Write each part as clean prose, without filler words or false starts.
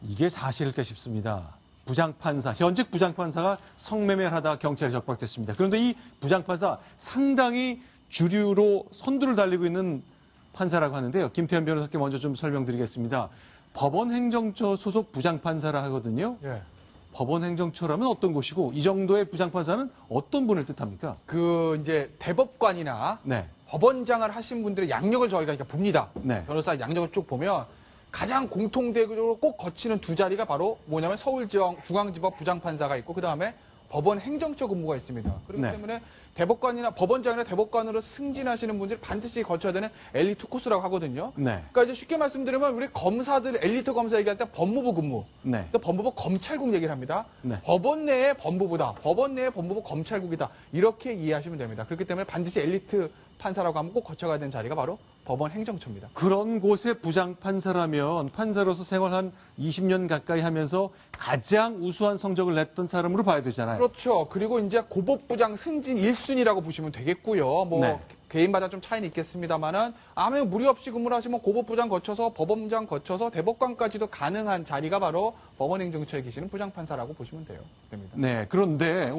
이게 사실일까 싶습니다. 부장판사, 현직 부장판사가 성매매를 하다 경찰에 적박됐습니다. 그런데 이 부장판사 상당히 주류로 선두를 달리고 있는 판사라고 하는데요. 김태현 변호사께 먼저 좀 설명드리겠습니다. 법원행정처 소속 부장판사라 하거든요. 예. 법원행정처라면 어떤 곳이고 이 정도의 부장판사는 어떤 분을 뜻합니까? 이제 대법관이나 네. 법원장을 하신 분들의 양력을 저희가 이렇게 봅니다. 네. 변호사 양력을 쭉 보면 가장 공통적으로 꼭 거치는 두 자리가 바로 뭐냐면 서울중앙지법 부장판사가 있고 그 다음에 법원 행정처 근무가 있습니다. 그렇기 네. 때문에 대법관이나 법원장이나 대법관으로 승진하시는 분들이 반드시 거쳐야 되는 엘리트 코스라고 하거든요. 네. 그러니까 이제 쉽게 말씀드리면 우리 검사들 엘리트 검사 얘기할 때 법무부 근무, 네. 또 법무부 검찰국 얘기를 합니다. 네. 법원 내의 법무부다. 법원 내의 법무부 검찰국이다. 이렇게 이해하시면 됩니다. 그렇기 때문에 반드시 엘리트 판사라고 하면 꼭 거쳐가야 되는 자리가 바로 법원 행정처입니다. 그런 곳의 부장판사라면 판사로서 생활 한 20년 가까이 하면서 가장 우수한 성적을 냈던 사람으로 봐야 되잖아요. 그렇죠. 그리고 이제 고법부장 승진 1순위라고 보시면 되겠고요. 뭐 네. 개인마다 좀 차이는 있겠습니다만은 아무 무리 없이 근무를 하시면 고법부장 거쳐서 법원장 거쳐서 대법관까지도 가능한 자리가 바로 법원행정처에 계시는 부장판사라고 보시면 됩니다. 네. 그런데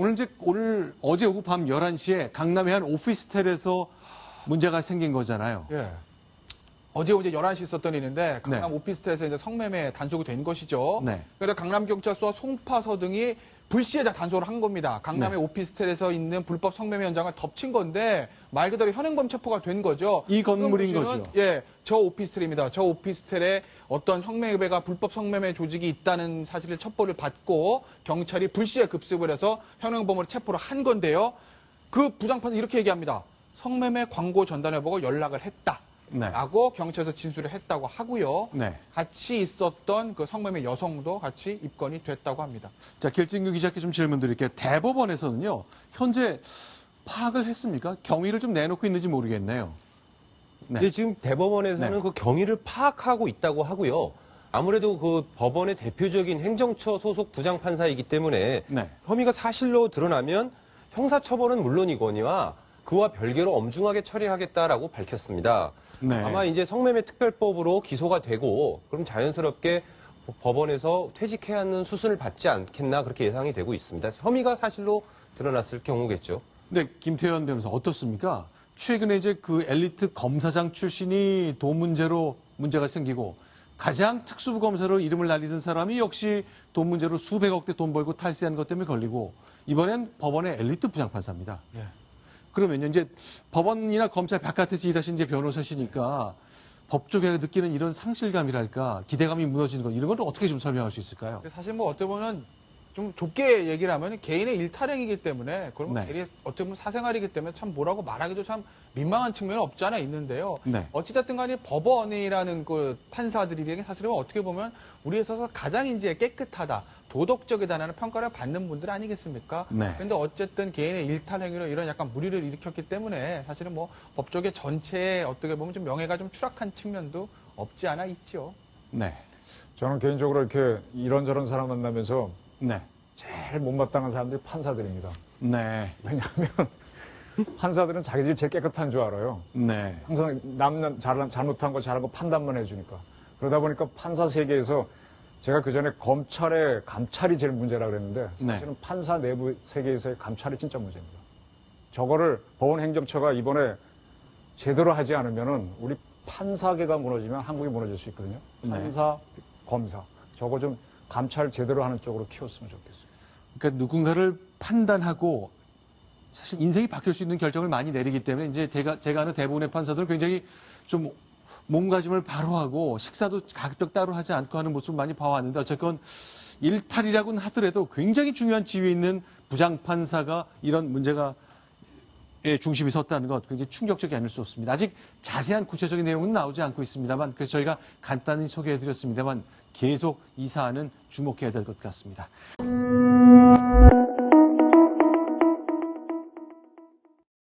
어제 오후 밤 11시에 강남의 한 오피스텔에서 문제가 생긴 거잖아요. 예. 어제 11시 있었던 일인데 강남 네. 오피스텔에서 이제 성매매 단속이 된 것이죠. 네. 그래서 강남경찰서와 송파서 등이 불시에 단속을 한 겁니다. 강남의 네. 오피스텔에서 있는 불법 성매매 현장을 덮친 건데 말 그대로 현행범 체포가 된 거죠. 이 건물인 지금 보시면, 거죠. 예, 저 오피스텔입니다. 저 오피스텔에 어떤 성매매가 불법 성매매 조직이 있다는 사실을 첩보를 받고 경찰이 불시에 급습을 해서 현행범으로 체포를 한 건데요. 그 부장판사 이렇게 얘기합니다. 성매매 광고 전단을 보고 연락을 했다. 네. 라고 경찰에서 진술을 했다고 하고요. 네. 같이 있었던 그 성매매 여성도 같이 입건이 됐다고 합니다. 자, 길진규 기자께 좀 질문 드릴게요. 대법원에서는요, 현재 파악을 했습니까? 경위를 좀 내놓고 있는지 모르겠네요. 네. 근데 지금 대법원에서는 네. 그 경위를 파악하고 있다고 하고요. 아무래도 그 법원의 대표적인 행정처 소속 부장판사이기 때문에 네. 혐의가 사실로 드러나면 형사처벌은 물론이거니와 그와 별개로 엄중하게 처리하겠다라고 밝혔습니다. 네. 아마 이제 성매매 특별법으로 기소가 되고 그럼 자연스럽게 법원에서 퇴직해야 하는 수순을 받지 않겠나 그렇게 예상이 되고 있습니다. 혐의가 사실로 드러났을 경우겠죠. 네, 김태현 변호사 어떻습니까? 최근에 이제 그 엘리트 검사장 출신이 돈 문제로 문제가 생기고 가장 특수부 검사로 이름을 날리던 사람이 역시 돈 문제로 수백억대 돈 벌고 탈세한 것 때문에 걸리고 이번엔 법원의 엘리트 부장판사입니다. 예. 그러면요, 이제 법원이나 검찰 바깥에서 일하신 이제 변호사시니까 법 쪽에 느끼는 이런 상실감이랄까 기대감이 무너지는 것 이런 건 어떻게 좀 설명할 수 있을까요? 사실 뭐 어떻게 보면 좀 좁게 얘기를 하면 개인의 일탈행위이기 때문에 그러면 네. 개인의 어떻게 보면 사생활이기 때문에 참 뭐라고 말하기도 참 민망한 측면은 없지 않아 있는데요. 네. 어찌됐든 간에 법원이라는 그 판사들이 사실은 어떻게 보면 우리에 있어서 가장 이제 깨끗하다, 도덕적이다라는 평가를 받는 분들 아니겠습니까? 네. 그런데 어쨌든 개인의 일탈행위로 이런 약간 무리를 일으켰기 때문에 사실은 뭐 법조계 전체에 어떻게 보면 좀 명예가 좀 추락한 측면도 없지 않아 있죠. 네. 저는 개인적으로 이렇게 이런저런 사람 만나면서 네. 제일 못마땅한 사람들이 판사들입니다. 네. 왜냐하면 판사들은 자기들이 제일 깨끗한 줄 알아요. 네. 항상 남 잘못한 거 잘한 거 판단만 해주니까. 그러다 보니까 판사 세계에서 제가 그 전에 검찰의 감찰이 제일 문제라고 그랬는데 사실은 판사 내부 세계에서의 감찰이 진짜 문제입니다. 저거를 법원 행정처가 이번에 제대로 하지 않으면은 우리 판사계가 무너지면 한국이 무너질 수 있거든요. 판사, 검사. 저거 좀 감찰 제대로 하는 쪽으로 키웠으면 좋겠어요. 그러니까 누군가를 판단하고 사실 인생이 바뀔 수 있는 결정을 많이 내리기 때문에 이제 제가 아는 대부분의 판사들은 굉장히 좀 몸가짐을 바로 하고 식사도 가급적 따로 하지 않고 하는 모습을 많이 봐왔는데 어쨌건 일탈이라고는 하더라도 굉장히 중요한 지위에 있는 부장판사가 이런 문제가 중심에 섰다는 것 굉장히 충격적이 아닐 수 없습니다. 아직 자세한 구체적인 내용은 나오지 않고 있습니다만 그래서 저희가 간단히 소개해드렸습니다만 계속 이 사안은 주목해야 될 것 같습니다.